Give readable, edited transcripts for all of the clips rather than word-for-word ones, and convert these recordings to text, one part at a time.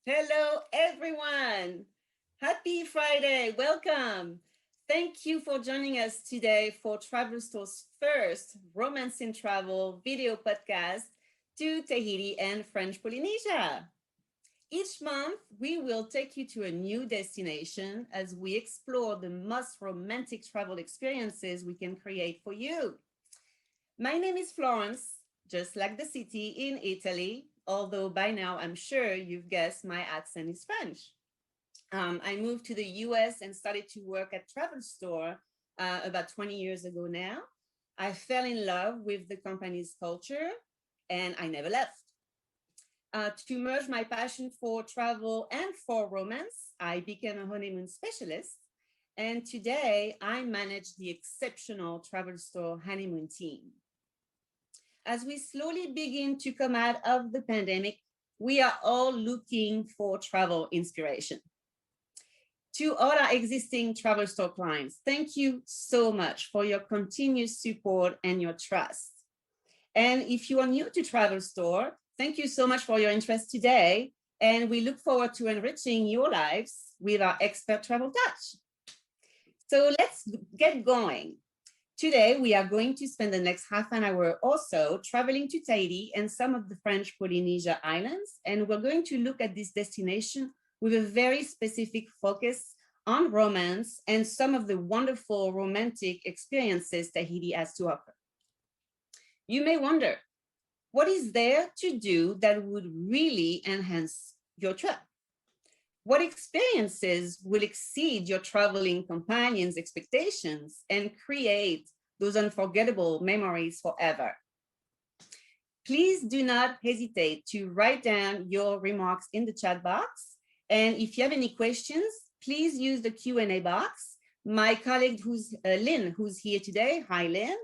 Hello, everyone. Happy Friday. Welcome. Thank you for joining us today for TravelStore's first Romance in Travel video podcast to Tahiti and French Polynesia. Each month, we will take you to a new destination as we explore the most romantic travel experiences we can create for you. My name is Florence, just like the city in Italy, although by now I'm sure you've guessed my accent is French. I moved to the US and started to work at TravelStore about 20 years ago now. I fell in love with the company's culture and I never left. To merge my passion for travel and for romance, I became a honeymoon specialist. And today I manage the exceptional TravelStore honeymoon team. As we slowly begin to come out of the pandemic, we are all looking for travel inspiration. To all our existing TravelStore clients, thank you so much for your continuous support and your trust. And if you are new to TravelStore, thank you so much for your interest today. And we look forward to enriching your lives with our expert travel touch. So let's get going. Today, we are going to spend the next half an hour or so traveling to Tahiti and some of the French Polynesia islands. And we're going to look at this destination with a very specific focus on romance and some of the wonderful romantic experiences Tahiti has to offer. You may wonder, what is there to do that would really enhance your trip? What experiences will exceed your traveling companion's expectations and create those unforgettable memories forever? Please do not hesitate to write down your remarks in the chat box. And if you have any questions, please use the Q&A box. My colleague Lynn, who's here today, hi Lynn,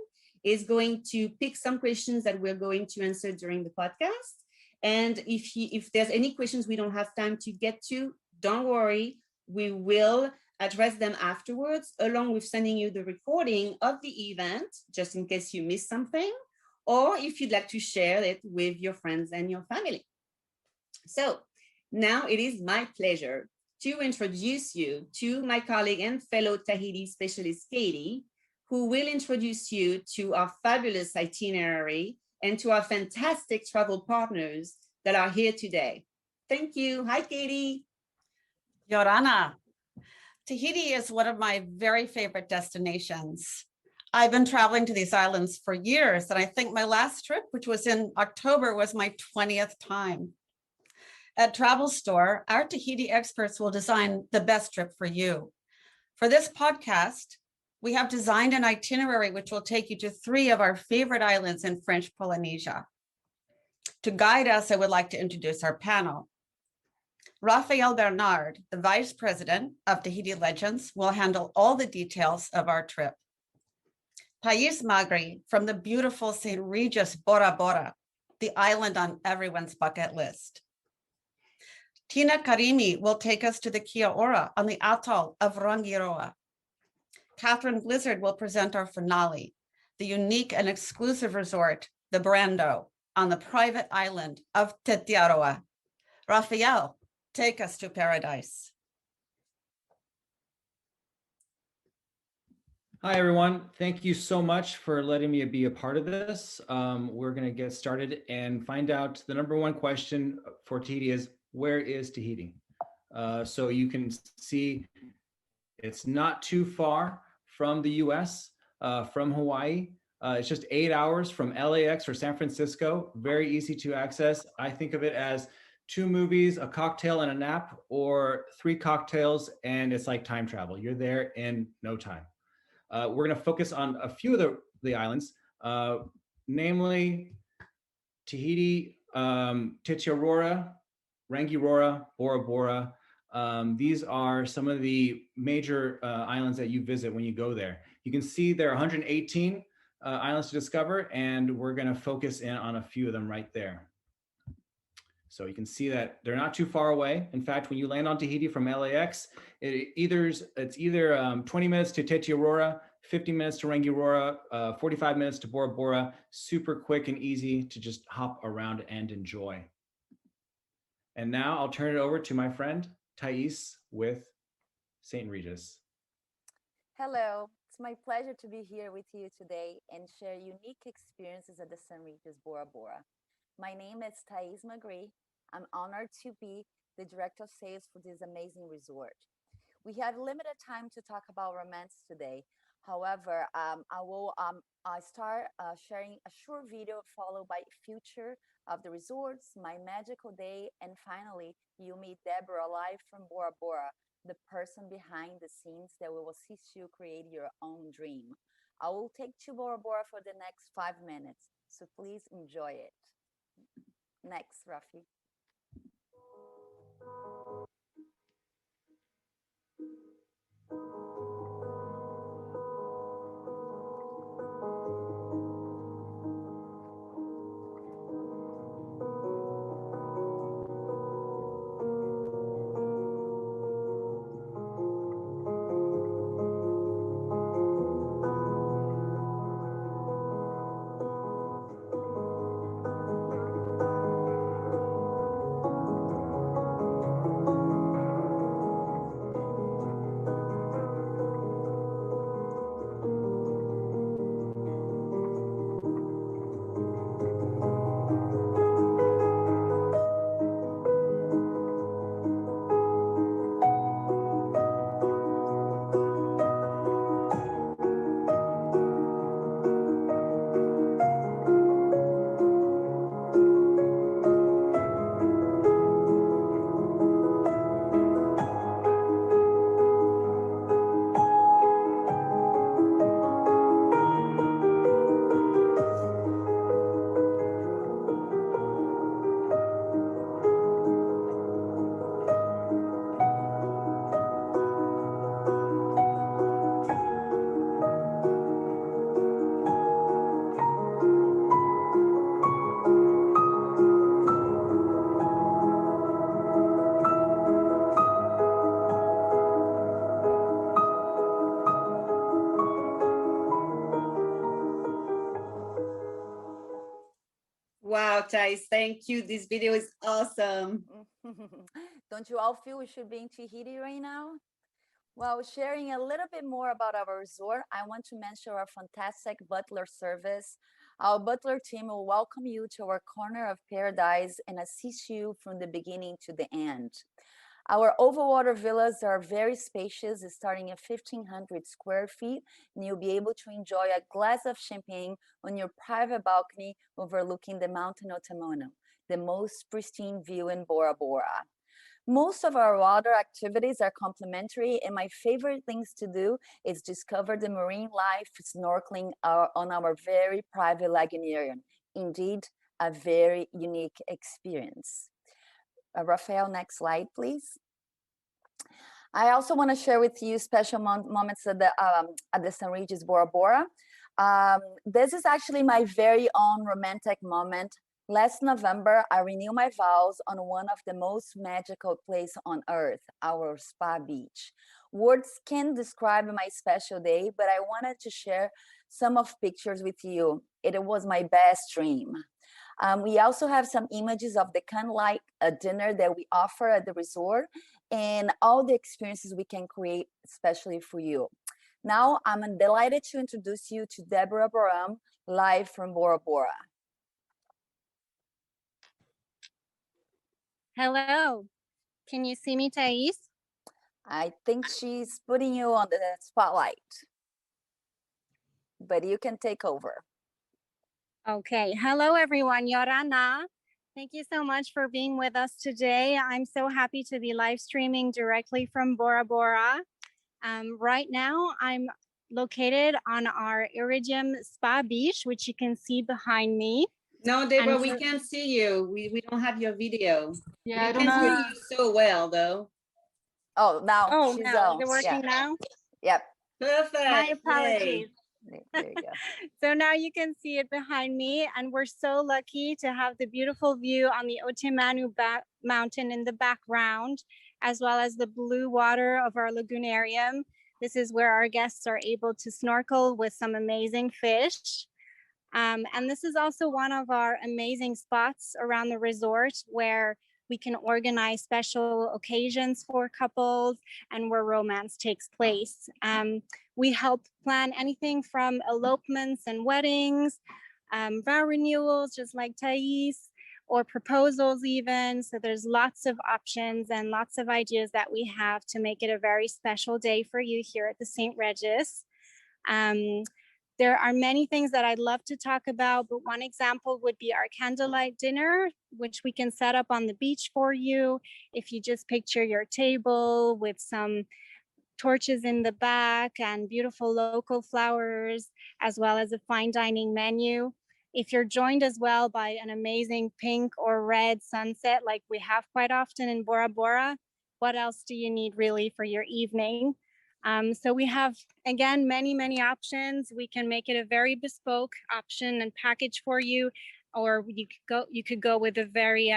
is going to pick some questions that we're going to answer during the podcast. And if there's any questions we don't have time to get to, don't worry, we will address them afterwards, along with sending you the recording of the event, just in case you missed something, or if you'd like to share it with your friends and your family. So now it is my pleasure to introduce you to my colleague and fellow Tahiti specialist, Katie, who will introduce you to our fabulous itinerary and to our fantastic travel partners that are here today. Thank you. Hi, Katie. Yorana, Tahiti is one of my very favorite destinations. I've been traveling to these islands for years, and I think my last trip, which was in October, was my 20th time. At TravelStore, our Tahiti experts will design the best trip for you. For this podcast, we have designed an itinerary which will take you to 3 of our favorite islands in French Polynesia. To guide us, I would like to introduce our panel. Raphael Bernard, the Vice President of Tahiti Legends, will handle all the details of our trip. Thais Magri from the beautiful St. Regis Bora Bora, the island on everyone's bucket list. Tina Karimi will take us to the Kia Ora on the atoll of Rangiroa. Catherine Blizzard will present our finale, the unique and exclusive resort, the Brando, on the private island of Tetiaroa. Raphael, take us to paradise. Hi, everyone. Thank you so much for letting me be a part of this. We're going to get started and find out the number one question for Tahiti is, where is Tahiti? So you can see it's not too far from the US, from Hawaii. It's just 8 hours from LAX or San Francisco. Very easy to access. I think of it as 2 movies, a cocktail and a nap, or 3 cocktails, and it's like time travel. You're there in no time. We're going to focus on a few of the islands, namely Tahiti, Tetiaroa, Rangiroa, Bora Bora. These are some of the major islands that you visit when you go there. You can see there are 118 islands to discover, and we're going to focus in on a few of them right there. So you can see that they're not too far away. In fact, when you land on Tahiti from LAX, it's either 20 minutes to Tetiaroa, 50 minutes to Rangiroa, 45 minutes to Bora Bora. Super quick and easy to just hop around and enjoy. And now I'll turn it over to my friend Thais with St. Regis. Hello, it's my pleasure to be here with you today and share unique experiences at the St. Regis Bora Bora. My name is Thais Magri. I'm honored to be the director of sales for this amazing resort. We have limited time to talk about romance today. However, I will start sharing a short video followed by future of the resorts, my magical day, and finally, you meet Deborah live from Bora Bora, the person behind the scenes that will assist you create your own dream. I will take to Bora Bora for the next 5 minutes, so please enjoy it. Next, Rafi. Wow, Thais, thank you. This video is awesome. Don't you all feel we should be in Tahiti right now? Well, sharing a little bit more about our resort, I want to mention our fantastic butler service. Our butler team will welcome you to our corner of paradise and assist you from the beginning to the end. Our overwater villas are very spacious, starting at 1,500 square feet, and you'll be able to enjoy a glass of champagne on your private balcony overlooking the mountain of Tamono, the most pristine view in Bora Bora. Most of our water activities are complimentary, and my favorite things to do is discover the marine life snorkeling on our very private lagoonarium. Indeed, a very unique experience. Rafael, next slide, please. I also want to share with you special moments at the St. Regis Bora Bora. This is actually my very own romantic moment. Last November, I renewed my vows on one of the most magical places on earth, our spa beach. Words can't describe my special day, but I wanted to share some of pictures with you. It was my best dream. We also have some images of the candlelight dinner that we offer at the resort and all the experiences we can create, especially for you. Now, I'm delighted to introduce you to Deborah Baram, live from Bora Bora. Hello, can you see me, Thais? I think she's putting you on the spotlight, but you can take over. Okay, hello everyone, Yorana. Thank you so much for being with us today. I'm so happy to be live streaming directly from Bora Bora. Right now, I'm located on our Iridium Spa Beach, which you can see behind me. No, Deborah, we can't see you. We don't have your video. Yeah, we can hear you so well, though. Oh, now Oh, she's now, is on. it working now? Yep. My Perfect. Yay. apologies. There you go. So now you can see it behind me, and we're so lucky to have the beautiful view on the Otemanu Mountain in the background, as well as the blue water of our lagoonarium. This is where our guests are able to snorkel with some amazing fish. And this is also one of our amazing spots around the resort where we can organize special occasions for couples and where romance takes place. We help plan anything from elopements and weddings, vow renewals, just like Thais, or proposals even. So there's lots of options and lots of ideas that we have to make it a very special day for you here at the St. Regis. There are many things that I'd love to talk about, but one example would be our candlelight dinner, which we can set up on the beach for you. If you just picture your table with some torches in the back and beautiful local flowers, as well as a fine dining menu. If you're joined as well by an amazing pink or red sunset, like we have quite often in Bora Bora, what else do you need really for your evening? So we have, again, many options. We can make it a very bespoke option and package for you, or you could go with a very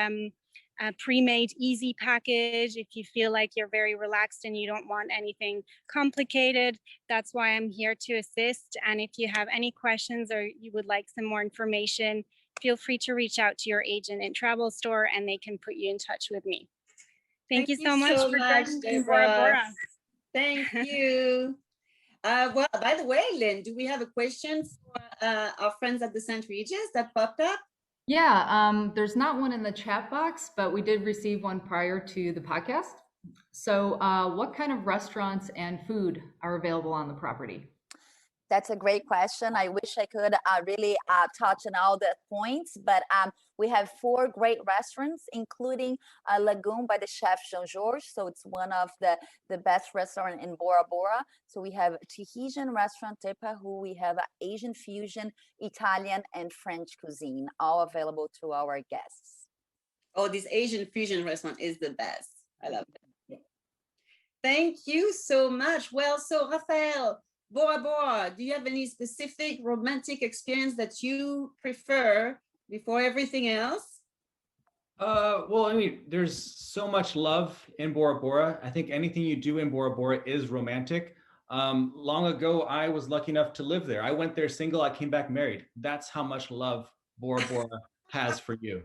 pre-made easy package if you feel like you're very relaxed and you don't want anything complicated. That's why I'm here to assist. And if you have any questions or you would like some more information, feel free to reach out to your agent in TravelStore and they can put you in touch with me. Thank you so much for joining me in Bora Bora. Thank you. Well, by the way, Lynn, do we have a question for our friends at the St. Regis that popped up? Yeah, there's not one in the chat box, but we did receive one prior to the podcast. So what kind of restaurants and food are available on the property? That's a great question. I wish I could really touch on all the points, but we have 4 great restaurants, including a Lagoon by the chef Jean-Georges. So it's one of the best restaurants in Bora Bora. So we have Tahitian restaurant Tepahu, we have Asian fusion, Italian, and French cuisine, all available to our guests. Oh, this Asian fusion restaurant is the best. I love it. Thank you so much. Well, so Rafael, Bora Bora, do you have any specific romantic experience that you prefer before everything else? Well, I mean, there's so much love in Bora Bora. I think anything you do in Bora Bora is romantic. Long ago, I was lucky enough to live there. I went there single, I came back married. That's how much love Bora Bora has for you.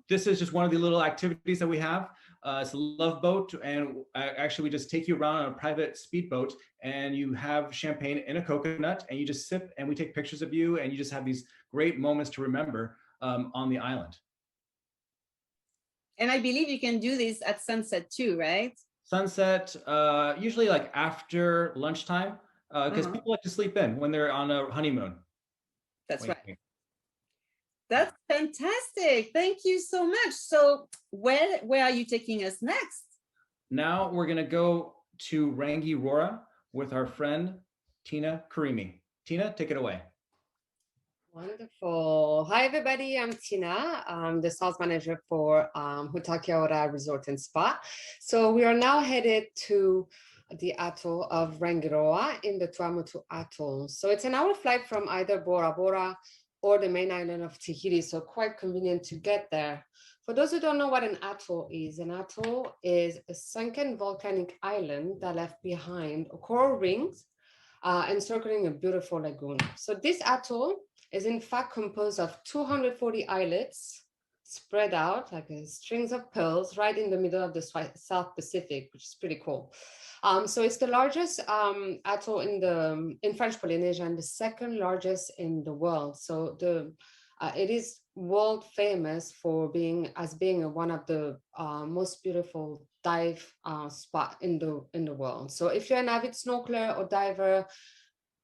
This is just one of the little activities that we have. It's a love boat, and actually we just take you around on a private speedboat, and you have champagne in a coconut, and you just sip, and we take pictures of you, and you just have these great moments to remember on the island. And I believe you can do this at sunset too, right? Sunset, usually like after lunchtime, because people like to sleep in when they're on a honeymoon. That's right. That's fantastic. Thank you so much. So where are you taking us next? Now we're going to go to Rangi Rora with our friend, Tina Karimi. Tina, take it away. Wonderful. Hi, everybody. I'm Tina. I'm the sales manager for Hutakiaora Resort and Spa. So we are now headed to the atoll of Rangiroa in the Tuamotu Atoll. So it's an hour flight from either Bora Bora or the main island of Tahiti, so quite convenient to get there. For those who don't know what an atoll is a sunken volcanic island that left behind coral rings encircling a beautiful lagoon. So this atoll is in fact composed of 240 islets spread out like strings of pearls right in the middle of the South Pacific, which is pretty cool. So it's the largest atoll in French Polynesia and the second largest in the world. So it is world famous for being one of the most beautiful dive spot in the world. So if you're an avid snorkeler or diver,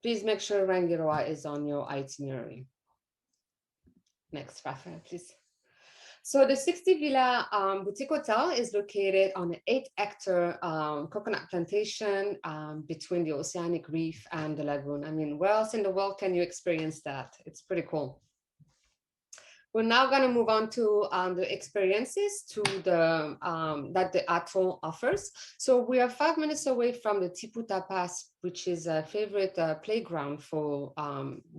please make sure Rangiroa is on your itinerary. Next, Rafael, please. So the 60 Villa Boutique Hotel is located on an 8-hectare coconut plantation between the oceanic reef and the lagoon. I mean, where else in the world can you experience that? It's pretty cool. We're now going to move on to the experiences that the atoll offers. So we are 5 minutes away from the Tiputa Pass, which is a favorite playground for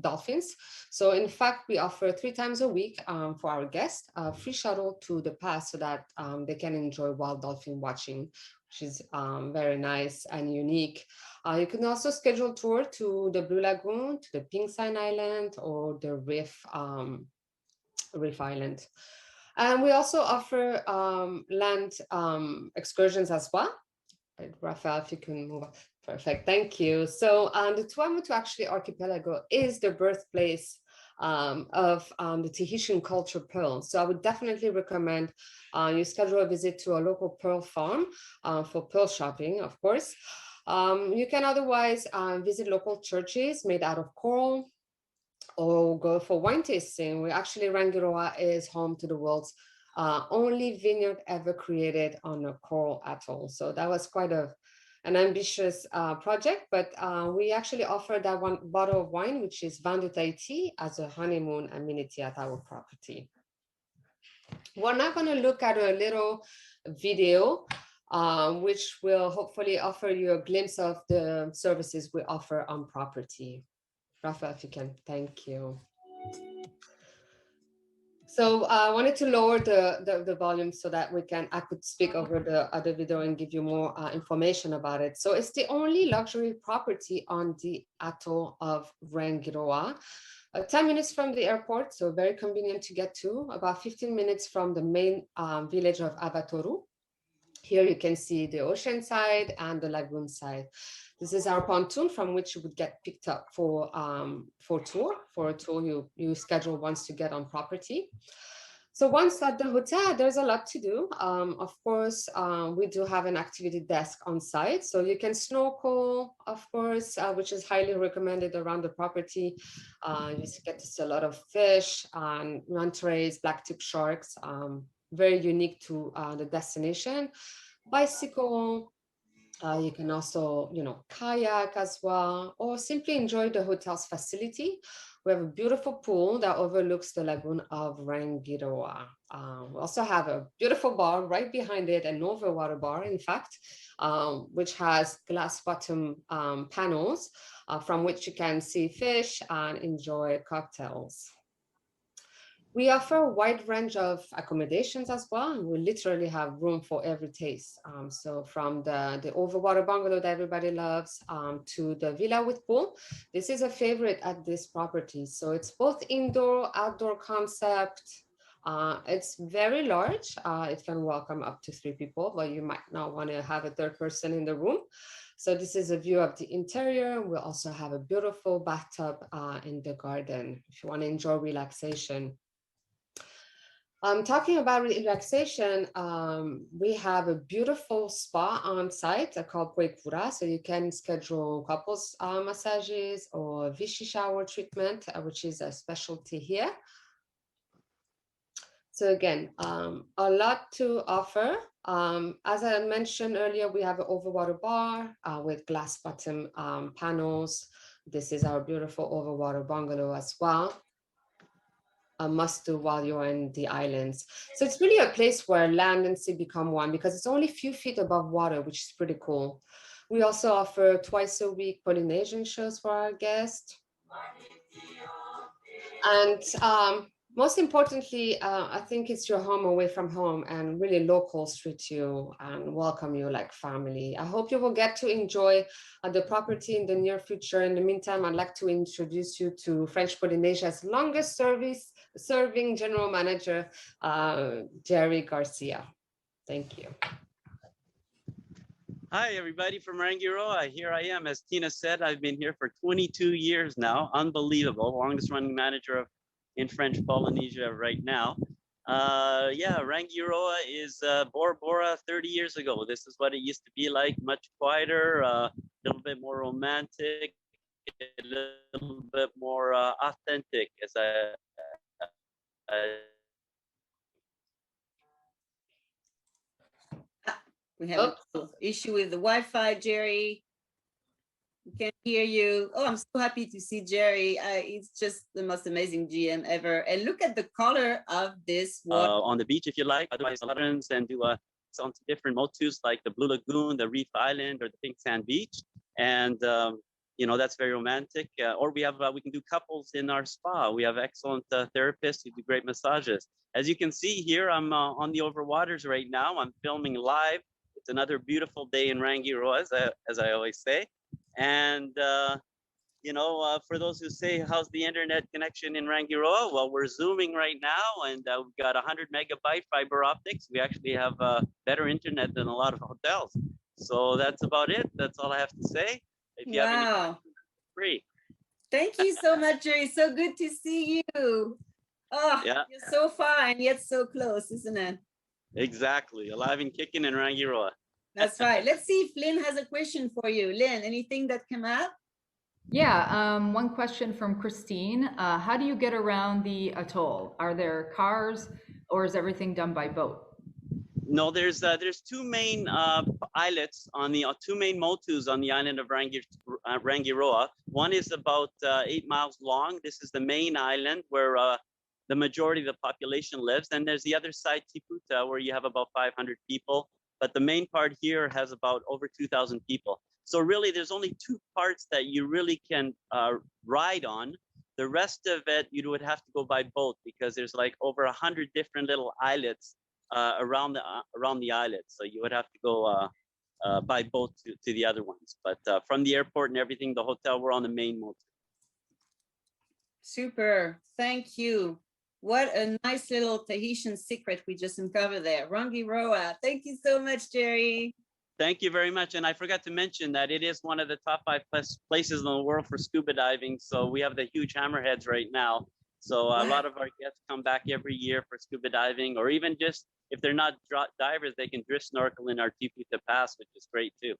dolphins. So in fact, we offer 3 times a week for our guests a free shuttle to the pass so that they can enjoy wild dolphin watching, which is very nice and unique. You can also schedule a tour to the Blue Lagoon, to the Pink Sign Island, or the Reef Island. And we also offer land excursions as well. Rafael, if you can move on. Perfect, thank you. So the Tuamotu actually archipelago is the birthplace of the Tahitian culture pearl. So I would definitely recommend you schedule a visit to a local pearl farm for pearl shopping, of course. You can otherwise visit local churches made out of coral, or go for wine tasting. We actually, Rangiroa is home to the world's only vineyard ever created on a coral atoll. So that was quite an ambitious project, but we actually offer that one bottle of wine, which is Vin de Tahiti, as a honeymoon amenity at our property. We're now going to look at a little video, which will hopefully offer you a glimpse of the services we offer on property. Rafa, if you can, thank you. So I wanted to lower the volume so that I could speak over the other video and give you more information about it. So it's the only luxury property on the atoll of Rangiroa. 10 minutes from the airport, so very convenient to get to, about 15 minutes from the main village of Avatoru. Here you can see the ocean side and the lagoon side. This is our pontoon from which you would get picked up for a tour you schedule once you get on property. So once at the hotel, there's a lot to do. Of course, we do have an activity desk on site, so you can snorkel, of course, which is highly recommended around the property. You get to see a lot of fish and manta rays, black-tip sharks, very unique to the destination. Bicycle, you can also, kayak as well, or simply enjoy the hotel's facility. We have a beautiful pool that overlooks the lagoon of Rangiroa. We also have a beautiful bar right behind it, an overwater bar, in fact, which has glass bottom panels from which you can see fish and enjoy cocktails. We offer a wide range of accommodations as well, and we literally have room for every taste. So from the overwater bungalow that everybody loves to the villa with pool, this is a favorite at this property. So it's both indoor, outdoor concept. It's very large. It can welcome up to 3 people, but you might not want to have a third person in the room. So this is a view of the interior. We also have a beautiful bathtub in the garden if you want to enjoy relaxation. Talking about relaxation, we have a beautiful spa on site called Poikura. So you can schedule couples massages or Vichy shower treatment, which is a specialty here. So again, a lot to offer. As I mentioned earlier, we have an overwater bar with glass bottom panels. This is our beautiful overwater bungalow as well. A must do while you're in the islands. So it's really a place where land and sea become one because it's only a few feet above water, which is pretty cool. We also offer twice a week Polynesian shows for our guests. And most importantly, I think it's your home away from home, and really locals treat you and welcome you like family. I hope you will get to enjoy the property in the near future. In the meantime, I'd like to introduce you to French Polynesia's longest serving general manager, Jerry Garcia. Thank you. Hi, everybody from Rangiroa. Here I am. As Tina said, I've been here for 22 years now. Unbelievable. Longest running manager in French Polynesia right now. Yeah, Rangiroa is Bora Bora 30 years ago. This is what it used to be like, much quieter, a little bit more romantic, a little bit more authentic, as We have an issue with the Wi-Fi, Jerry. We can hear you. Oh, I'm so happy to see Jerry. He's just the most amazing GM ever. And look at the color of this water. On the beach if you like. Otherwise, lanterns and do some different motifs like the Blue Lagoon, the Reef Island, or the Pink Sand Beach. And you know, that's very romantic. Or we can do couples in our spa. We have excellent therapists who do great massages. As you can see here, I'm on the overwaters right now. I'm filming live. It's another beautiful day in Rangiroa, as I always say. And you know, for those who say, how's the internet connection in Rangiroa? Well, we're Zooming right now, and we've got 100 megabyte fiber optics. We actually have better internet than a lot of hotels. So that's about it. That's all I have to say. If you have any questions, free. Thank you so much, Jerry. So good to see you. Oh, yeah. You're so far and yet so close, isn't it? Exactly. Alive and kicking in Rangiroa. That's right. Let's see if Lynn has a question for you. Lynn, anything that came up? Yeah, one question from Christine. How do you get around the atoll? Are there cars or is everything done by boat? No, there's two main islets on the two main motus on the island of Rangiroa. One is about 8 miles long. This is the main island where the majority of the population lives. And there's the other side, Tiputa, where you have about 500 people. But the main part here has about over 2,000 people. So really, there's only two parts that you really can ride on. The rest of it, you would have to go by boat because there's like over 100 different little islets around the islet. So you would have to go by boat to the other ones. But from the airport and everything, the hotel, we're on the main motor. Super. Thank you. What a nice little Tahitian secret we just uncovered there. Rangiroa. Thank you so much, Jerry. Thank you very much. And I forgot to mention that it is one of the top 5 places in the world for scuba diving. So we have the huge hammerheads right now. So a lot of our guests come back every year for scuba diving, or even just if they're not divers, they can drift snorkel in our Tiputa Pass, which is great too.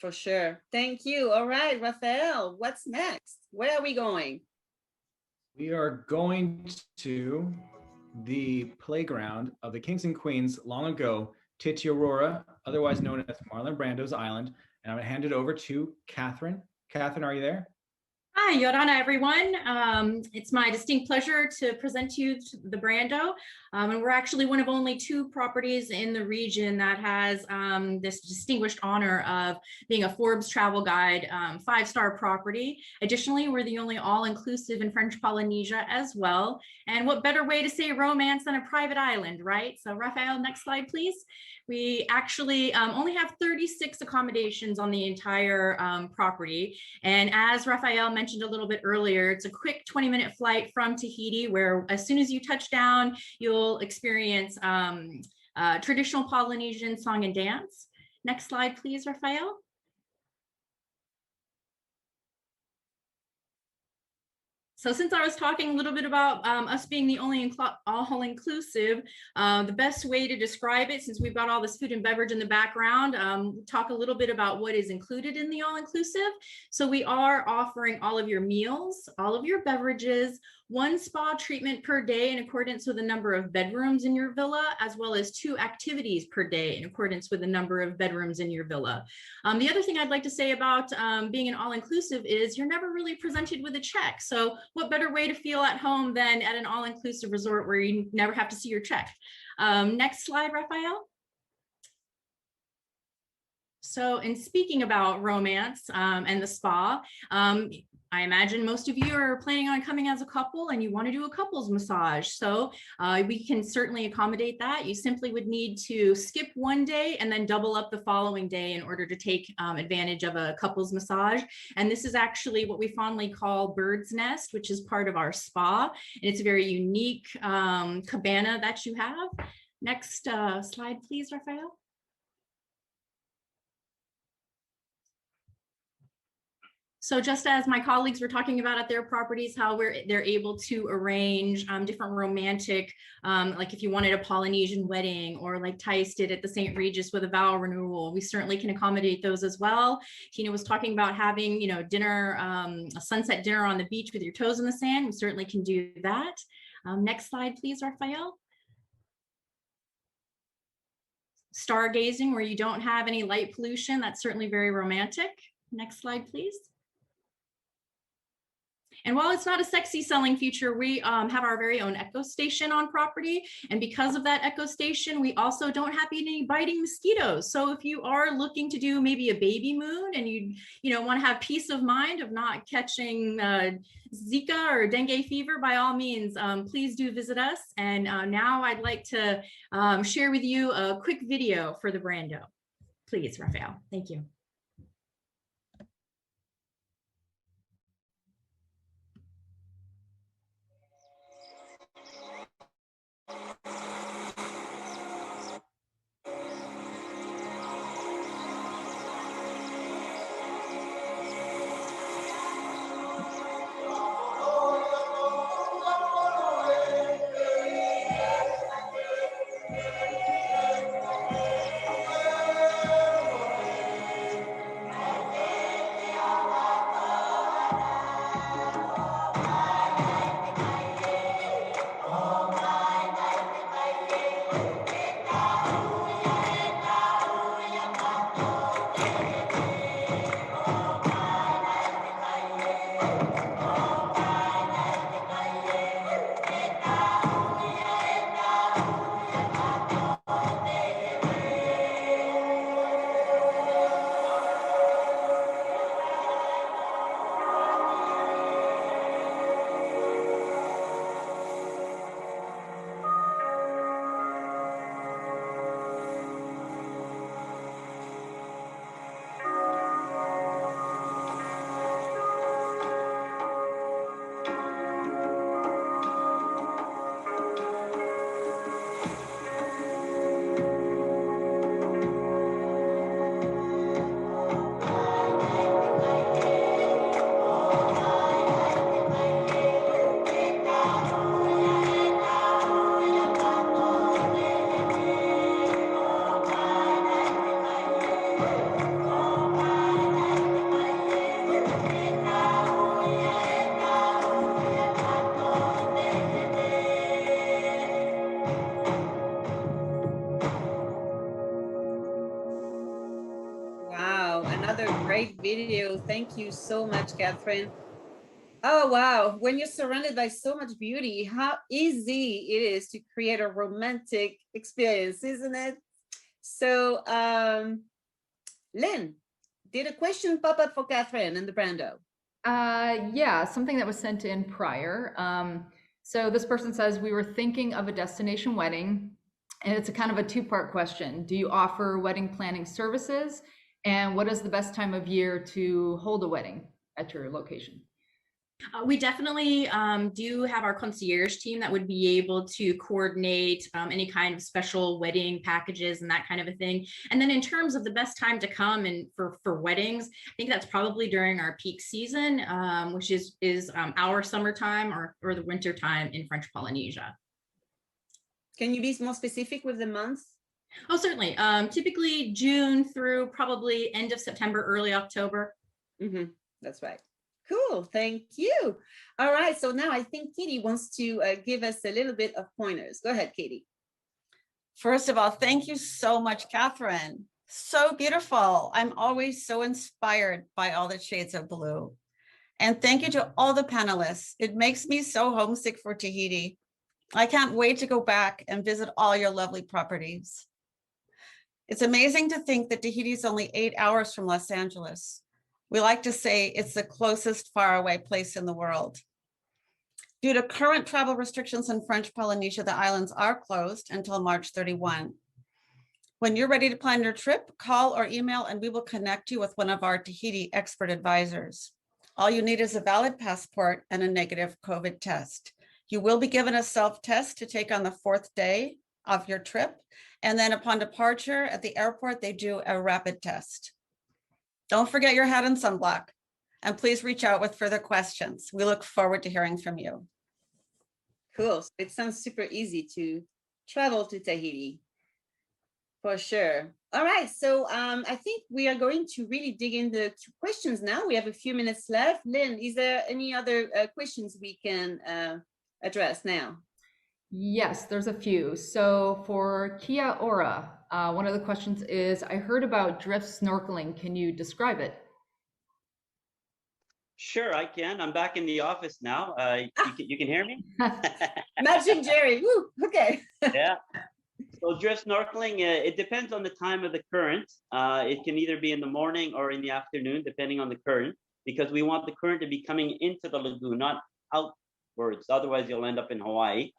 For sure. Thank you. All right, Rafael, what's next? Where are we going? We are going to the playground of the kings and queens long ago, Titiaroa, otherwise known as Marlon Brando's Island. And I'm going to hand it over to Catherine. Catherine, are you there? Hi, Yorana, everyone. It's my distinct pleasure to present to you the Brando. And we're actually one of only 2 properties in the region that has this distinguished honor of being a Forbes travel guide 5-star property. Additionally, we're the only all-inclusive in French Polynesia as well. And what better way to say romance than a private island, right? So Raphael, next slide, please. We actually only have 36 accommodations on the entire property. And as Raphael mentioned a little bit earlier, it's a quick 20-minute flight from Tahiti, where as soon as you touch down, you'll experience traditional Polynesian song and dance. Next slide, please, Raphael. So since I was talking a little bit about us being the only all-inclusive, the best way to describe it, since we've got all this food and beverage in the background, talk a little bit about what is included in the all-inclusive. So we are offering all of your meals, all of your beverages, 1 spa treatment per day in accordance with the number of bedrooms in your villa, as well as 2 activities per day in accordance with the number of bedrooms in your villa. The other thing I'd like to say about being an all-inclusive is you're never really presented with a check. So what better way to feel at home than at an all-inclusive resort where you never have to see your check? Next slide, Raphael. So in speaking about romance and the spa, I imagine most of you are planning on coming as a couple and you want to do a couples massage. So we can certainly accommodate that. You simply would need to skip 1 day and then double up the following day in order to take advantage of a couples massage. And this is actually what we fondly call Bird's Nest, which is part of our spa. And it's a very unique cabana that you have. Next slide, please, Raphael. So just as my colleagues were talking about at their properties, how they're able to arrange different romantic, like if you wanted a Polynesian wedding, or like Tice did at the St. Regis with a vow renewal, we certainly can accommodate those as well. Tina was talking about having, dinner, a sunset dinner on the beach with your toes in the sand. We certainly can do that. Next slide, please, Raphael. Stargazing, where you don't have any light pollution. That's certainly very romantic. Next slide, please. And while it's not a sexy selling feature, we have our very own echo station on property. And because of that echo station, we also don't have any biting mosquitoes. So if you are looking to do maybe a baby moon and you want to have peace of mind of not catching Zika or dengue fever, by all means, please do visit us. And now I'd like to share with you a quick video for the Brando. Please, Raphael. Thank you. Wow, another great video. Thank you so much, Catherine. Oh, wow. When you're surrounded by so much beauty, how easy it is to create a romantic experience, isn't it? So, Lynn, did a question pop up for Catherine and the Brando? Yeah, something that was sent in prior. So this person says, we were thinking of a destination wedding, and it's a kind of a two-part question. Do you offer wedding planning services? And what is the best time of year to hold a wedding at your location? We definitely do have our concierge team that would be able to coordinate any kind of special wedding packages and that kind of a thing. And then in terms of the best time to come and for weddings, I think that's probably during our peak season, which is our summertime or the winter time in French Polynesia. Can you be more specific with the months? Oh, certainly. Typically June through probably end of September, early October. Mm-hmm. That's right. Cool, thank you. All right, so now I think Katie wants to give us a little bit of pointers. Go ahead, Katie. First of all, thank you so much, Catherine. So beautiful. I'm always so inspired by all the shades of blue. And thank you to all the panelists. It makes me so homesick for Tahiti. I can't wait to go back and visit all your lovely properties. It's amazing to think that Tahiti is only 8 hours from Los Angeles. We like to say it's the closest faraway place in the world. Due to current travel restrictions in French Polynesia, the islands are closed until March 31. When you're ready to plan your trip, call or email and we will connect you with one of our Tahiti expert advisors. All you need is a valid passport and a negative COVID test. You will be given a self-test to take on the 4th day of your trip. And then upon departure at the airport, they do a rapid test. Don't forget your hat and sunblock, and please reach out with further questions. We look forward to hearing from you. Cool. It sounds super easy to travel to Tahiti, for sure. All right, so I think we are going to really dig into questions now. We have a few minutes left. Lynn, is there any other questions we can address now? Yes, there's a few. So for Kia Ora, one of the questions is, I heard about drift snorkeling. Can you describe it? Sure, I can. I'm back in the office now. You can hear me? Matching Jerry. Woo, okay. Yeah. So drift snorkeling, it depends on the time of the current. It can either be in the morning or in the afternoon, depending on the current, because we want the current to be coming into the lagoon, not outwards. Otherwise, you'll end up in Hawaii.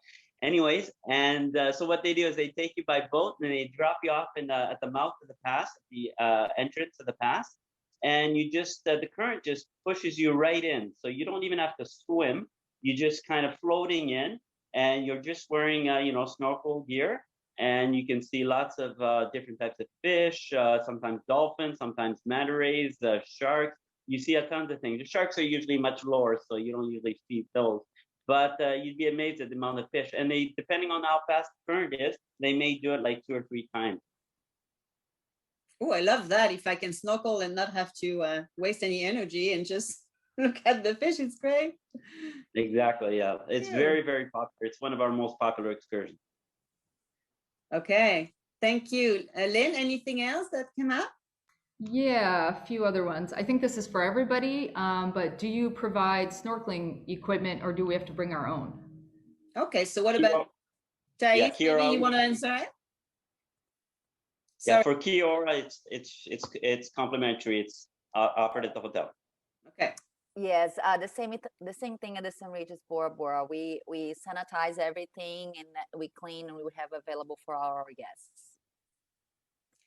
Anyways, and so what they do is they take you by boat and they drop you off at the mouth of the pass, the entrance of the pass, and you just the current just pushes you right in. So you don't even have to swim. You just kind of floating in, and you're just wearing snorkel gear, and you can see lots of different types of fish, sometimes dolphins, sometimes manta rays, sharks. You see a tons of things. The sharks are usually much lower, so you don't usually see those. But you'd be amazed at the amount of fish. And they, depending on how fast the current is, they may do it like 2 or 3 times. Oh, I love that. If I can snorkel and not have to waste any energy and just look at the fish, it's great. Exactly, yeah. It's very, very popular. It's one of our most popular excursions. Okay, thank you. Lynn, anything else that came up? Yeah, a few other ones. I think this is for everybody, but do you provide snorkeling equipment or do we have to bring our own? Okay, so what about Thais? Yeah, Maybe you want to answer it? Yeah, for Kiora, it's complimentary. It's offered at the hotel. Okay. Yes, the same thing at the Sun Ridge as Bora Bora. We sanitize everything and we clean and we have available for our guests.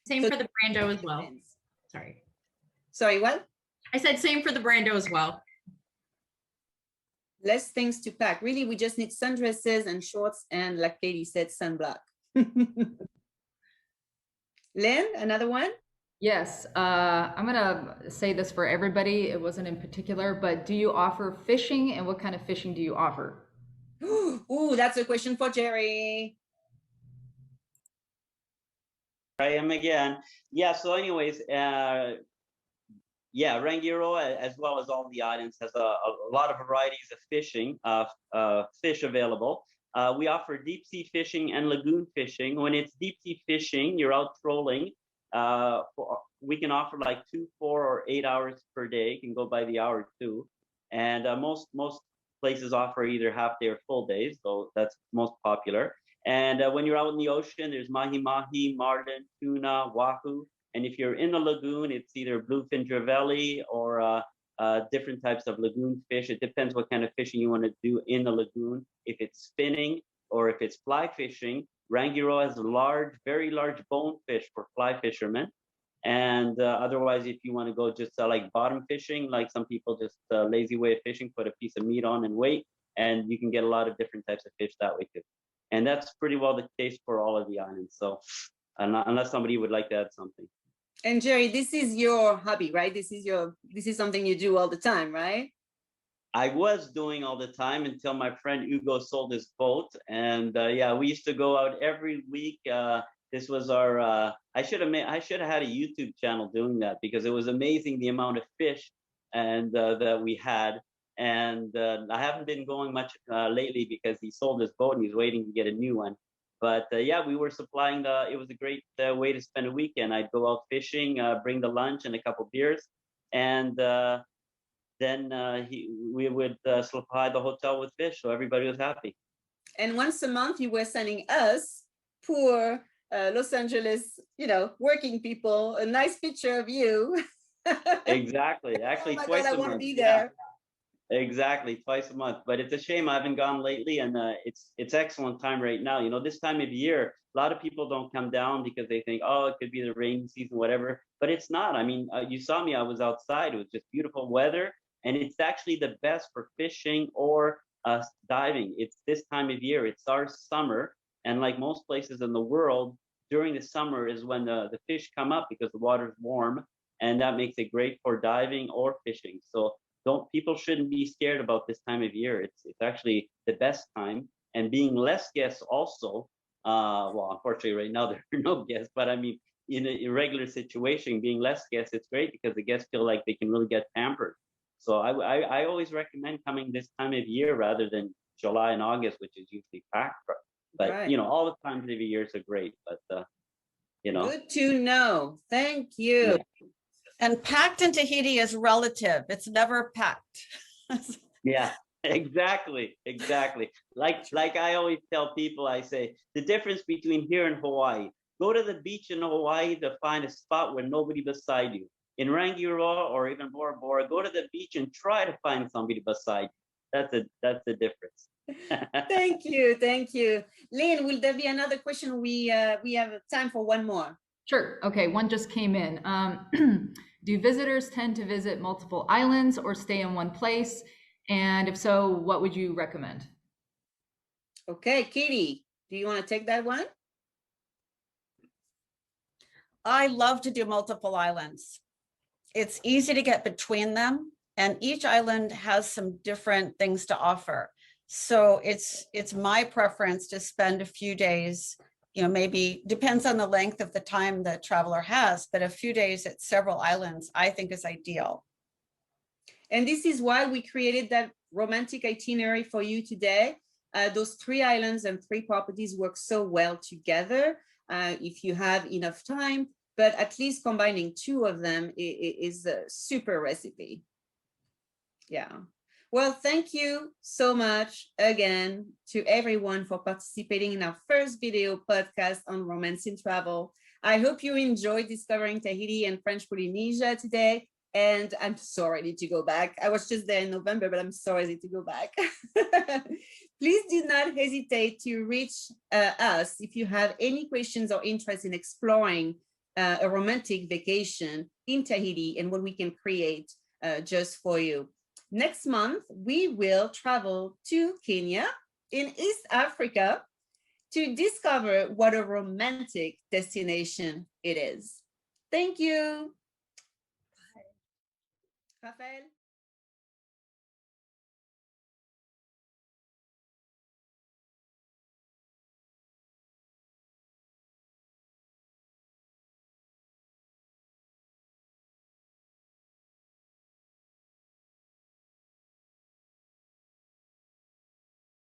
Same for the Brando as well. Sorry, what? I said same for the Brando as well. Less things to pack. Really, we just need sundresses and shorts and, like Katie said, sunblock. Lynn, another one? Yes, I'm gonna say this for everybody. It wasn't in particular, but do you offer fishing and what kind of fishing do you offer? Ooh, that's a question for Jerry. I am again. Yeah, so anyways, yeah, Rangiroa, as well as all the islands, has a lot of varieties of fishing, fish available. We offer deep sea fishing and lagoon fishing. When it's deep sea fishing, you're out trolling. We can offer like 2, 4, or 8 hours per day. It can go by the hour too. And most places offer either half day or full days, so that's most popular. And when you're out in the ocean, there's mahi-mahi, marlin, tuna, wahoo. And if you're in the lagoon, it's either bluefin trevally or different types of lagoon fish. It depends what kind of fishing you want to do in the lagoon. If it's spinning or if it's fly fishing, Rangiroa has very large bonefish for fly fishermen. And otherwise, if you want to go just like bottom fishing, like some people just lazy way of fishing, put a piece of meat on and wait, and you can get a lot of different types of fish that way too. And that's pretty well the case for all of the islands. So unless somebody would like to add something. And Jerry, this is your hobby, right? This is something you do all the time, right? I was doing all the time until my friend Hugo sold his boat. And yeah, we used to go out every week. This was our, I should have had a YouTube channel doing that because it was amazing the amount of fish and that we had. And I haven't been going much lately because he sold his boat and he's waiting to get a new one. But yeah, we were supplying it was a great way to spend a weekend. I'd go out fishing, bring the lunch and a couple beers. And then we would supply the hotel with fish. So everybody was happy. And once a month you were sending us, poor Los Angeles, working people, a nice picture of you. Exactly. Actually, oh twice God, a I want month. to be there. Yeah. Exactly, twice a month. But it's a shame I haven't gone lately, and it's excellent time right now. This time of year, a lot of people don't come down because they think, oh, it could be the rainy season, whatever. But it's not. I mean, you saw me. I was outside. It was just beautiful weather, and it's actually the best for fishing or diving. It's this time of year. It's our summer, and like most places in the world, during the summer is when the fish come up because the water's warm, and that makes it great for diving or fishing. So people shouldn't be scared about this time of year. It's actually the best time. And being less guests also, well, unfortunately right now there are no guests, but I mean, in a regular situation, being less guests, it's great because the guests feel like they can really get pampered. So I always recommend coming this time of year rather than July and August, which is usually packed. But right. All the times of the years are great. But Good to know. Thank you. Yeah. And packed in Tahiti is relative. It's never packed. Yeah, exactly. Like I always tell people, I say the difference between here and Hawaii. Go to the beach in Hawaii to find a spot where nobody beside you. In Rangiroa or even Bora Bora, go to the beach and try to find somebody beside you. That's the difference. Thank you. Lynn, will there be another question? We have time for one more. Sure. Okay, one just came in. Do visitors tend to visit multiple islands or stay in one place? And if so, what would you recommend? Okay, Katie, do you want to take that one? I love to do multiple islands. It's easy to get between them, and each island has some different things to offer. So it's my preference to spend a few days, maybe depends on the length of the time the traveler has, but a few days at several islands, I think is ideal. And this is why we created that romantic itinerary for you today. Those 3 islands and 3 properties work so well together if you have enough time, but at least combining 2 of them is a super recipe. Yeah. Well, thank you so much again to everyone for participating in our first video podcast on romance in travel. I hope you enjoyed discovering Tahiti and French Polynesia today. And I'm so ready to go back. I was just there in November, but I'm so ready to go back. Please do not hesitate to reach us if you have any questions or interest in exploring a romantic vacation in Tahiti and what we can create just for you. Next month, we will travel to Kenya in East Africa to discover what a romantic destination it is. Thank you. Bye. Rafael.